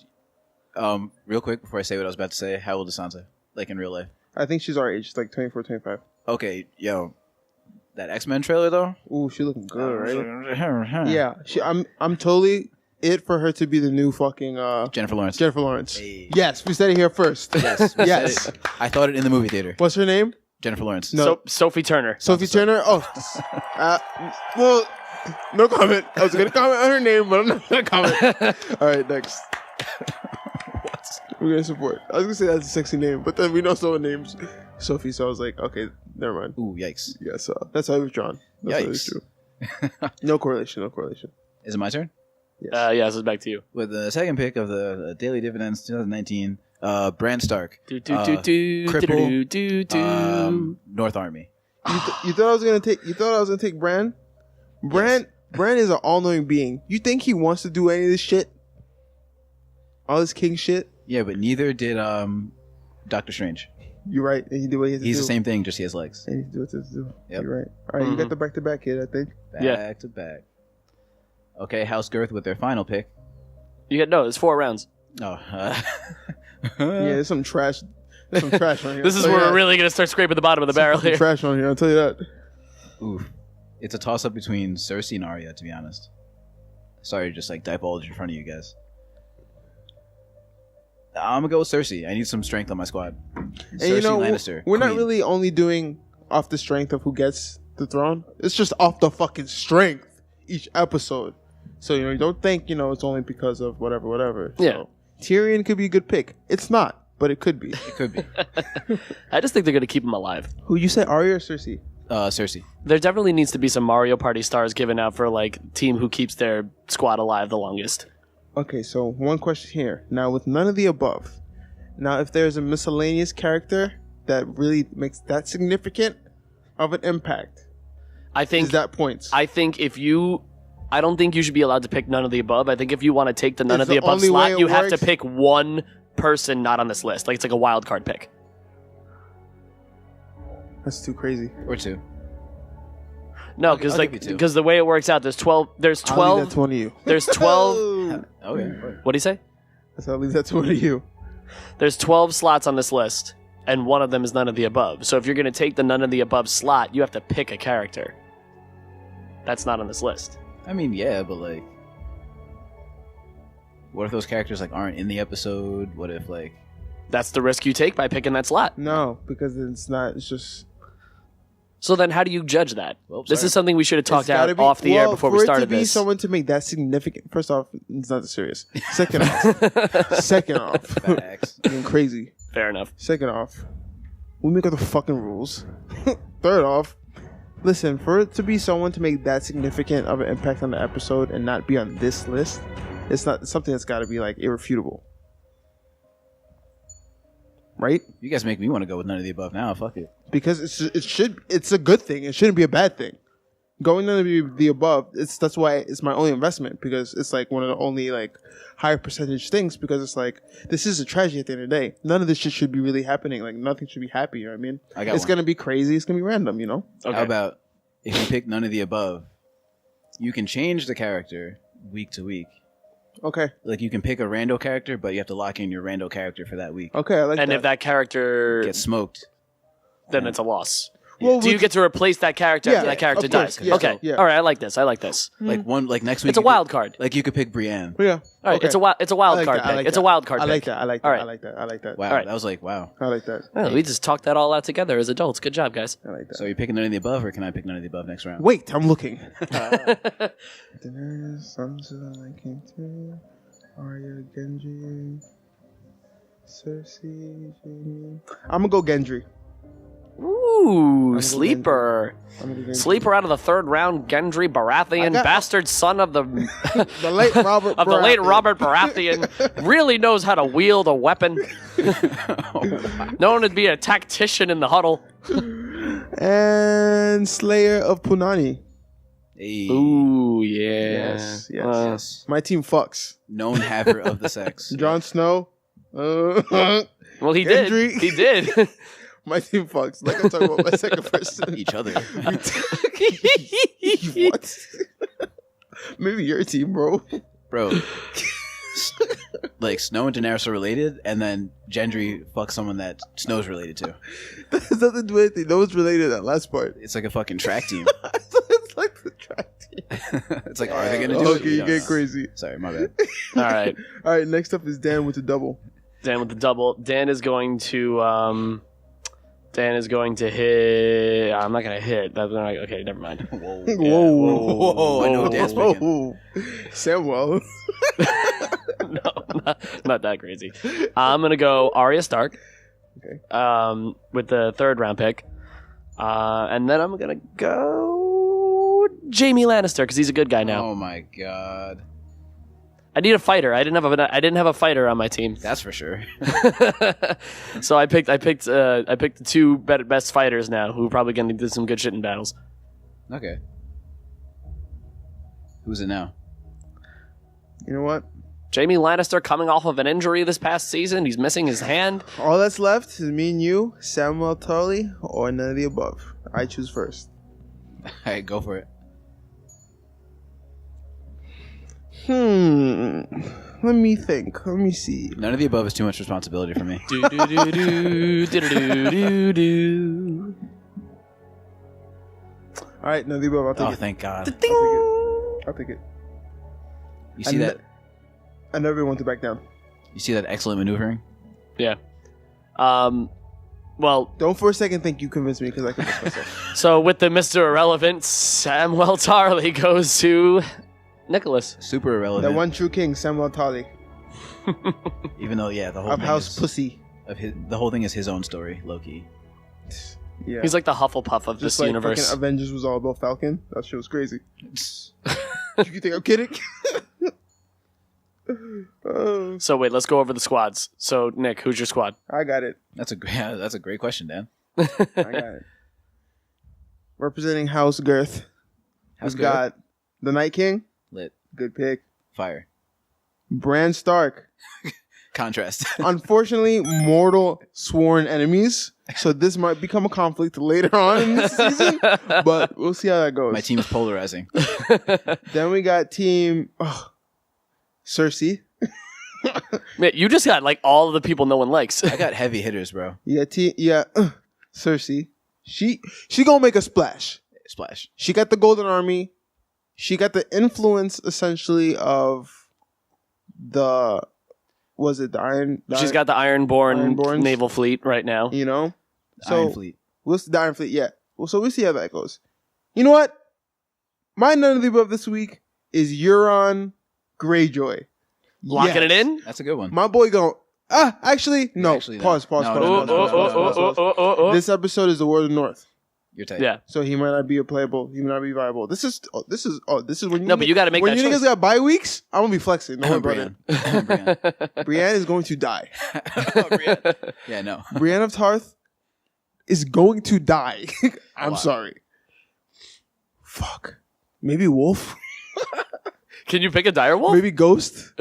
Real quick before I say what I was about to say, how old is Sansa? like in real life? I think she's our age, like 24, 25. Okay, yo, that X-Men trailer though. Ooh, she looking good, right? Yeah. Yeah, I'm totally it for her to be the new fucking Jennifer Lawrence. Jennifer Lawrence. Hey. Yes, we said it here first. Yes. Yes. I thought it in the movie theater. What's her name? Jennifer Lawrence. No. Sophie Turner. Sophie Turner. Oh, well, no comment. I was gonna comment on her name, but I'm not gonna comment. All right, next. We're gonna support. I was gonna say that's a sexy name, but then we know someone names Sophie, so I was like, okay, never mind. Ooh, yikes. Yeah, so that's how I was drawn. That's how it was Yikes. true. No correlation. Is it my turn? Yes. Yeah, this is back to you. With the second pick of the Daily Dividends 2019, Bran Stark. North Army. You thought I was gonna take. You thought I was gonna take Bran. Bran is an all-knowing being. You think he wants to do any of this shit? All this king shit. Yeah, but neither did Doctor Strange. You're right. And he did what he has to do. He's the same thing, just he has legs. And he did what he has to do. Yep. You're right. All right, you got the back-to-back kid, I think. Back to back. Okay, House Girth with their final pick. It's 4 rounds. Oh, Yeah, there's some trash. There's some trash on here. This is where we're really going to start scraping the bottom of the barrel Some here. trash on here. I'll tell you that. oof. It's a toss-up between Cersei and Arya, to be honest. Sorry to just like divulge in front of you guys. I'm gonna go with Cersei. I need some strength on my squad. And Cersei Lannister. we're not Queen. really only doing off the strength of who gets the throne. It's just off the fucking strength each episode. So, you don't think, it's only because of whatever. Yeah. So, Tyrion could be a good pick. It's not, but it could be. It could be. I just think they're going to keep him alive. Who you say, Arya or Cersei? Cersei. There definitely needs to be some Mario Party stars given out for like team who keeps their squad alive the longest. Okay, so one question here. Now, with none of the above, if there's a miscellaneous character that really makes that significant of an impact, I think is that points? I don't think you should be allowed to pick none of the above. I think if you want to take the none It's of the the above only way slot, it you have to works. pick one person not on this list. Like it's like a wild card pick. That's too crazy. Or two. No, I'll because give you two. because the way it works out, there's 12. There's I'll 12. leave that to one of you. There's 12. Okay. What do you say? So I'll leave that to one of you. There's 12 slots on this list, and one of them is none of the above. So if you're going to take the none of the above slot, you have to pick a character. That's not on this list. I mean, yeah, but like, what if those characters like aren't in the episode? What if like? That's the risk you take by picking that slot. No, because it's not. It's just. So then how do you judge that? Well, This sorry. is something we should have talked It's gotta out be- off the air well, before we for started it to be this. someone to make that significant. First off, it's not that serious. Second off, Facts. being crazy. Fair enough. Second off, we make all the fucking rules. Third off, listen, for it to be someone to make that significant of an impact on the episode and not be on this list, it's not something that's got to be like irrefutable, right? You guys make me want to go with none of the above now. Fuck it. Because it's a good thing. It shouldn't be a bad thing. Going none of the above, that's why it's my only investment, because it's like one of the only like higher percentage things, because it's like this is a tragedy at the end of the day. None of this shit should be really happening. Like nothing should be happy, you know what I mean? I got it's one. gonna be crazy, it's gonna be random, Okay. How about if you pick none of the above, you can change the character week to week. Okay. Like you can pick a rando character, but you have to lock in your rando character for that week. Okay, I like and that. if that character, Get smoked. then it's a loss. Well, Do you with- get to replace that character after Yeah, that character of course, dies? yeah, Okay. yeah. All right. I like this. Like next week. It's a you wild could- card. Like you could pick Brienne. Yeah. All right. Okay. It's a I wild like card that, I pick. like It's a that. wild card I pick. like that. I like that. All right. I like that. I like that. Wow, All right. that was like wow. I like that. Well, we just talked that all out together as adults. Good job, guys. I like that. So you're picking none of the above, or can I pick none of the above next round? Wait, I'm looking. Arya, Genji, Cersei, Jaime. I'm gonna go Gendry. Ooh, go sleeper. I'm gonna go Gendry. Sleeper out of the third round, Gendry Baratheon, I got- bastard son of the The late Robert. of the late Baratheon. Robert Baratheon, really knows how to wield a weapon. Known to be a tactician in the huddle. And Slayer of Punani. Hey, Ooh, yeah. Yes. yes. My team fucks. Known haver of the sex. Jon Snow. Well, he Gendry. did. He did. My team fucks. Like I'm talking about my second person. Each other. What? Maybe your team, bro. Bro. like Snow and Daenerys are related, and then Gendry fucks someone that Snow's related to. That has nothing to do with anything. No one's related to that last part. It's like a fucking track team. It's like the track team. It's like, are they gonna do it? Okay, you get crazy. Sorry, my bad. All right. All right, next up is Dan with the double. Dan with the double. Dan is going to hit. I'm not gonna hit. Okay, never mind. Whoa. Whoa. I know Dan's picking. Whoa. Samuel. No, not that crazy. I'm gonna go Arya Stark. Okay. With the 3rd round pick, and then I'm gonna go Jaime Lannister because he's a good guy now. Oh my god. I need a fighter. I didn't have a fighter on my team, That's for sure. so I picked the 2 best fighters now who are probably gonna do some good shit in battles. Okay. Who's it now? You know what? Jaime Lannister coming off of an injury this past season. He's missing his hand. All that's left is me and you, Samuel Tarly, or none of the above. I choose first. Alright, go for it. Let me think. Let me see. None of the above is too much responsibility for me. Do do do do do do do. All right, none of the above. I'll take Oh, it. thank God. I'll take it. You see that? I never want to back down. You see that excellent maneuvering? Yeah. Well, Don't for a second think you convinced me because I convinced myself. so with the Mr. Irrelevant, Samuel Tarly goes to Nicholas. Super The irrelevant. one true king, Samuel Tarly, Even though, yeah, the whole of thing House is, Pussy. the whole thing is his own story, low-key. Yeah. He's like the Hufflepuff of Just this like universe. fucking Avengers was all about Falcon. That shit was crazy. You think I'm kidding? So wait, let's go over the squads. So Nick, who's your squad? I got it. That's a great question, Dan. I got it. Representing House Girth, House we've got the Night King. Lit. Good pick. Fire. Bran Stark. Contrast. Unfortunately, mortal sworn enemies. So this might become a conflict later on in this season. But we'll see how that goes. My team is polarizing. Then we got team Cersei. Man, you just got like all of the people no one likes. I got heavy hitters, bro. Cersei. She gonna make a splash. Splash. She got the Golden Army. She got the influence essentially of the Iron? She's got the Ironborn Ironborns. naval fleet right now. You know, Iron Fleet. The Iron Fleet. Yeah. Well, so we'll see how that goes. You know what? My none of the above this week is Euron Greyjoy. Locking Yes. it in. That's a good one. My boy going. Actually, no. Actually, no. Pause. No, no, Oh. This episode is the War of the North, You're tight. Yeah. so he might not be playable. He might not be viable. This is when you No, but you got to make when that you choice. niggas got bye weeks. I'm gonna be flexing. Don't worry about Brienne. it. Brienne is going to die. Brienne. Yeah, no. Brienne of Tarth is going to die. I'm Wow. sorry. Fuck. Maybe Wolf. Can you pick a direwolf? Maybe Ghost.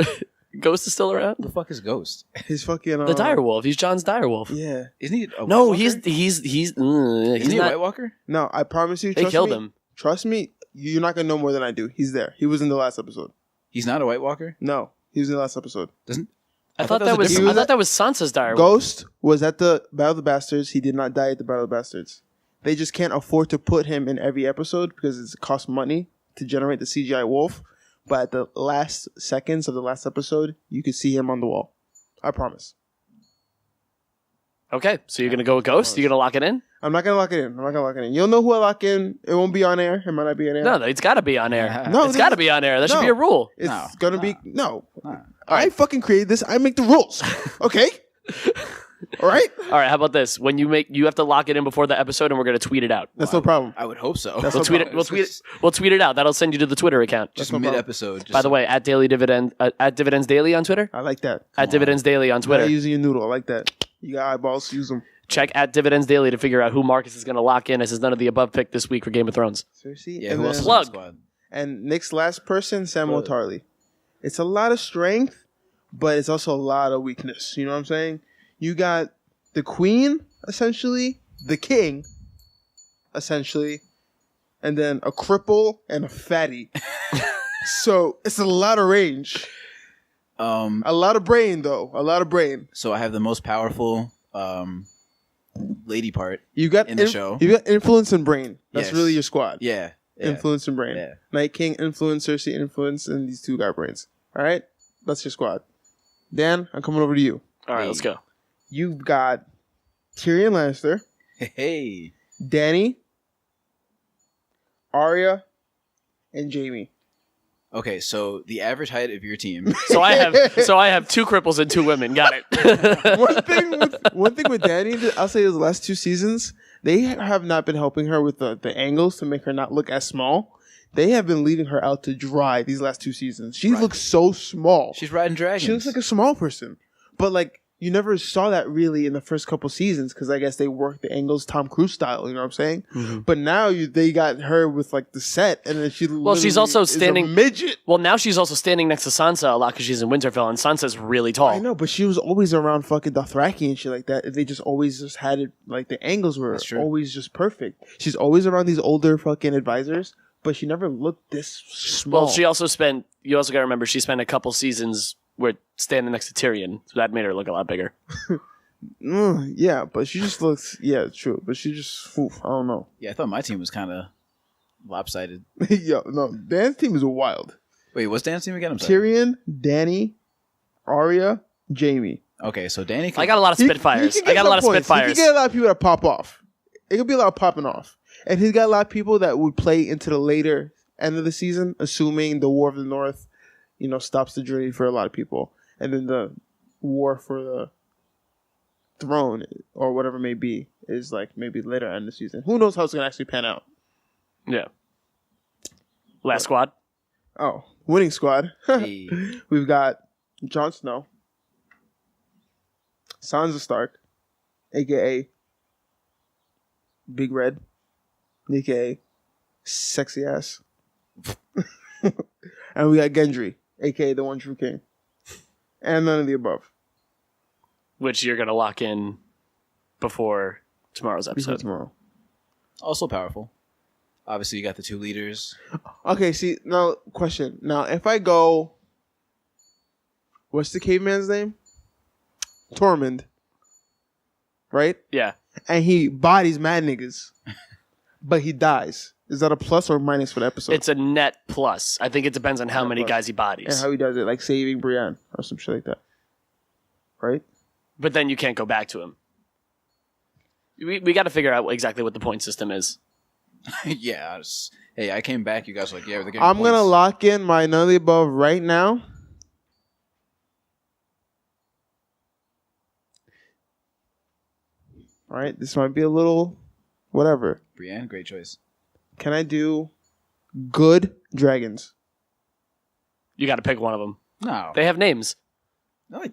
Ghost is still around. Who the fuck is Ghost? His fucking The direwolf. He's John's direwolf. Yeah. Isn't he a No, White he's Walker? he's Isn't he a not. White Walker? No, I promise you. They Trust killed me, him. Trust me. You're not gonna know more than I do. He's there. He was in the last episode. He's not a White Walker? No, he was in the last episode. I thought that was. a different- I thought that was Sansa's direwolf. Ghost was at the Battle of the Bastards. He did not die at the Battle of the Bastards. They just can't afford to put him in every episode because it costs money to generate the CGI wolf. But at the last seconds of the last episode, you could see him on the wall. I promise. Okay, so you're gonna go with Ghost. You're gonna lock it in. I'm not gonna lock it in. You'll know who I lock in. It won't be on air. It might not be on air. No, it's got to be on air. No, It's got to be on air. That should no. be a rule. It's No. gonna be no. Nah. I fucking created this. I make the rules. Okay. All right. All right, how about this? When you have to lock it in before the episode, and we're gonna tweet it out. That's no problem. I would hope so. That's We'll no tweet it. problem. We'll tweet it out. That'll send you to the Twitter account. Just no problem. mid-episode. By the way, at Daily Dividend, at Dividends Daily on Twitter. I like that. At Dividends Daily on Twitter. Twitter. Using a noodle. I like that. You got eyeballs. Use them. Check at Dividends Daily to figure out who Marcus is gonna lock in as his none of the above pick this week for Game of Thrones. Cersei. Yeah, and who else is then- on the Plug. squad? And Nick's last person, Samuel Plug. Tarly. It's a lot of strength, but it's also a lot of weakness. You know what I'm saying? You got the queen, essentially, the king, essentially, and then a cripple and a fatty. So it's a lot of range. A lot of brain, though. A lot of brain. So I have the most powerful lady part. You got in the show. You got influence and brain. That's Yes. really your squad. Yeah. Influence and brain. Yeah. Night King, influence, Cersei, influence, and these two got brains. All right? That's your squad. Dan, I'm coming over to you. All right, let's go. You've got Tyrion Lannister, Hey. Dany, Arya, and Jaime. Okay, so the average height of your team. So I have two cripples and two women. Got it. One thing with Dany, I'll say, is the last 2 seasons, they have not been helping her with the angles to make her not look as small. They have been leaving her out to dry these last 2 seasons. She looks so small. She's riding dragons. She looks like a small person. But, like, you never saw that really in the first couple seasons because I guess they worked the angles Tom Cruise style, you know what I'm saying? Mm-hmm. But now they got her with, like, the set, and then she's also standing... a midget. Well, now she's also standing next to Sansa a lot because she's in Winterfell, and Sansa's really tall. I know, but she was always around fucking Dothraki and shit like that. They just always just had it, like, the angles were always just perfect. She's always around these older fucking advisors, but she never looked this small. Well, you also got to remember, she spent a couple seasons where standing next to Tyrion, so that made her look a lot bigger. Yeah, but she just looks... Yeah, true. But she just... I don't know. Yeah, I thought my team was kind of lopsided. Yo, no. Dan's team is wild. Wait, what's Dan's team again? I'm sorry. Tyrion, Dany, Arya, Jaime. Okay, so Dany... I got a lot of Spitfires. I got a lot of Spitfires. He can get a lot of people that pop off. It could be a lot of popping off. And he's got a lot of people that would play into the later end of the season, assuming the War of the North, stops the journey for a lot of people. And then the war for the throne or whatever it may be is like maybe later end of the season. Who knows how it's going to actually pan out? Yeah. Last squad. Oh, winning squad. Hey. We've got Jon Snow, Sansa Stark, a.k.a. Big Red, a.k.a. Sexy Ass. And we got Gendry, a.k.a. the One True King. And none of the above. Which you're going to lock in before tomorrow's episode. Tomorrow. Also powerful. Obviously, you got the 2 leaders. Okay, see, now, question. Now, if I go... What's the caveman's name? Tormund. Right? Yeah. And he bodies mad niggas. But he dies. Is that a plus or minus for the episode? It's a net plus. I think it depends on how many guys he bodies. And how he does it, like saving Brienne or some shit like that. Right? But then you can't go back to him. We got to figure out exactly what the point system is. Yeah. I came back. You guys were like, yeah, they're getting I'm going to points. lock in my none of the above right now. All right? This might be a little whatever. Brienne, great choice. Can I do good dragons? You got to pick one of them. No. They have names. No,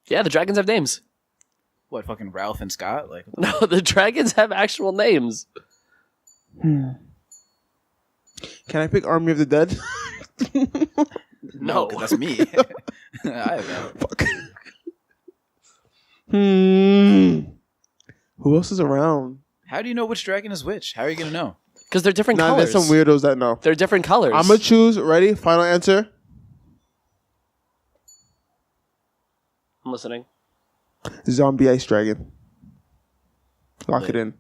Yeah, the dragons have names. what, fucking Ralph and Scott? Like, No, the dragons have actual names. Can I pick Army of the Dead? No. 'cause that's me. I have that. Fuck. Who else is around? How do you know which dragon is which? How are you going to know? Because they're different Nah, colors. there's some weirdos that know. They're different colors. I'm going to choose. Ready? Final answer. I'm listening. Zombie Ice Dragon. Lock it in.